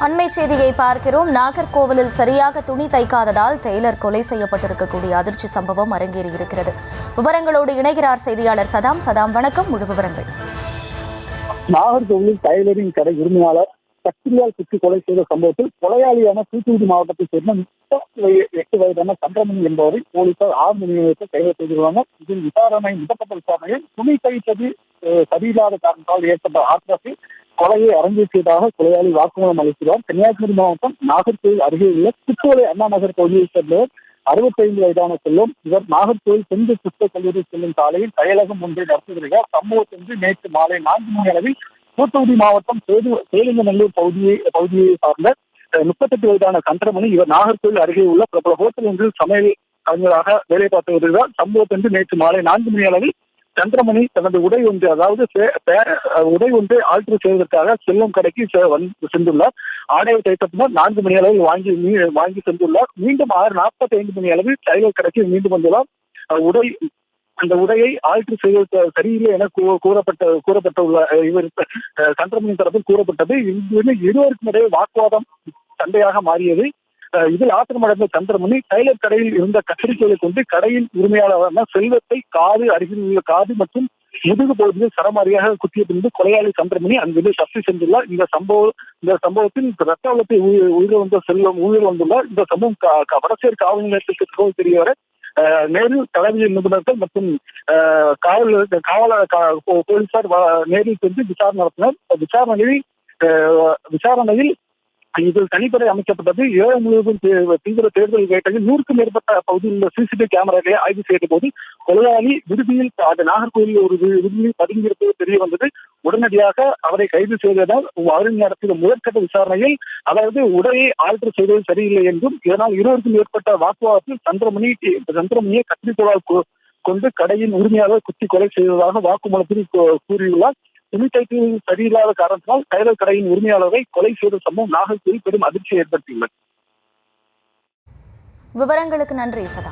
அண்மை செய்தியை பார்க்கிறோம். நாகர்கோவிலில் சரியாக துணி தைக்காததால் டெய்லர் கொலை செய்யப்பட்டிருக்கக்கூடிய அதிர்ச்சி சம்பவம் அரங்கேறியிருக்கிறது. விவரங்களோடு இணைகிறார் செய்தியாளர் சதாம். சதாம், வணக்கம். முழு விவரங்கள். நாகர்கோவிலில் டைலரிங் கடை உரிமையாளர் கத்திரியால் குத்தி கொலை செய்த சம்பவத்தில் கொலையாளியான தூத்துக்குடி மாவட்டத்தைச் சேர்ந்த 38 வயதான சந்திரமணி என்பவரை போலீசார் 6 மணி நேரத்தில் கைது செய்திருவாங்க. இதில் முதற்கட்ட விசாரணையில் துணி தைத்தது சரியில்லாத காரணத்தால் ஏற்பட்ட ஆத்திரத்தில் கொலையை அரங்கேற்றியதாக கொலையாளி வாக்குமூலம் அளிக்கிறார். கன்னியாகுமரி மாவட்டம் நாகர்கோவில் அருகே உள்ள புத்துவலை அண்ணா நகர் பகுதியைச் சேர்ந்தவர் 65 வயதான செல்வம். இவர் நாகர்கோவில் பெண்கள் கிறிஸ்தவ கல்லூரி செல்லும் சாலையில் தையலகம் ஒன்றை நடத்தி வருகிறார். சம்பவத்தன்று நேற்று மாலை 4 மணி அளவில் தூத்துக்குடி மாவட்டம் சேலிங்கநல்லூர் பகுதியை சார்ந்த 38 வயதான சந்திரமணி இவர் நாகர்கோவில் அருகே உள்ள பிரபல ஹோட்டல் ஒன்றில் சமையல் கலைஞராக வேலை பார்த்து வருகிறார். சம்பவத்தன்று நேற்று மாலை 4 மணி அளவில் சந்திரமணி தனது உடை ஒன்று ஆல்டர் செய்வதற்காக செல்வம் கடைக்கு சென்றுள்ளார். ஆடையை தைத்த பின்னர் 4 மணி அளவில் வாங்கி சென்றுள்ளார். மீண்டும் 6:45 மணி அளவில் டைலர் கடைக்கு மீண்டும் வந்துள்ளார். அந்த உடையை ஆல்டர் செய்வது சரியில்லை என கூறப்பட்டுள்ள இவர் சந்திரமணி தரப்பில் கூறப்பட்டது. இருவருக்கும் இடையே வாக்குவாதம் சண்டையாக மாறியது. இதில் ஆத்திரமடைந்த சந்திரமணி டைலர் கடையில் இருந்த கத்திரிக்கோலை கொண்டு கடையின் உரிமையாளரான செல்வத்தை அருகில் உள்ள காது மற்றும் முதுகு பகுதியில் சரமாரியாக குத்திய பின்பு கொலையாளி சந்திரமணி அங்கிருந்து தப்பி சென்றுள்ளார். இந்த சம்பவத்தில் ரத்த வெள்ளத்தை உயிரிழந்த செல்வம் உயிரிழந்துள்ளார். இந்த சம்பவம் வடசேரி காவல் நிலையத்திற்கு தகவல் தெரியவர நேரில் தலைமையில் நிபுணர்கள் மற்றும் போலீசார் நேரில் சென்று விசாரணை நடத்தினர். விசாரணையில் இதில் தனிப்படை அமைக்கப்பட்டது. இரவு முழுவதும் தீவிர தேடுதல் வேட்டையில் 100க்கும் மேற்பட்ட பகுதியில் உள்ள சிசிடிவி கேமராக்களை ஆய்வு செய்த போது கொலையாளி விடுதியில் நாகர்கோவில் ஒரு விடுதியில் பதுங்கியிருப்பது தெரிய வந்தது. உடனடியாக அவரை கைது செய்ததால் நடத்திய முதற்கட்ட விசாரணையில் உடையை ஆல்டர் செய்வது சரியில்லை என்றும் இதனால் இருவருக்கும் ஏற்பட்ட வாக்குவாதத்தில் சந்திரமணியை கத்திரிக்கோளால் கொண்டு கடையின் உரிமையாளர் குத்தி கொலை செய்ததாக வாக்குமூலத்தில் கூறியுள்ளார். துணி தைத்து சரியில்லாத காரணத்தினால் டைலர் கடையின் உரிமையாளரை கொலை செய்த சம்பவம் நாகர்கோவில் பெரும் அதிர்ச்சியை ஏற்படுத்தியுள்ளது. விவரங்களுக்கு நன்றி சதா.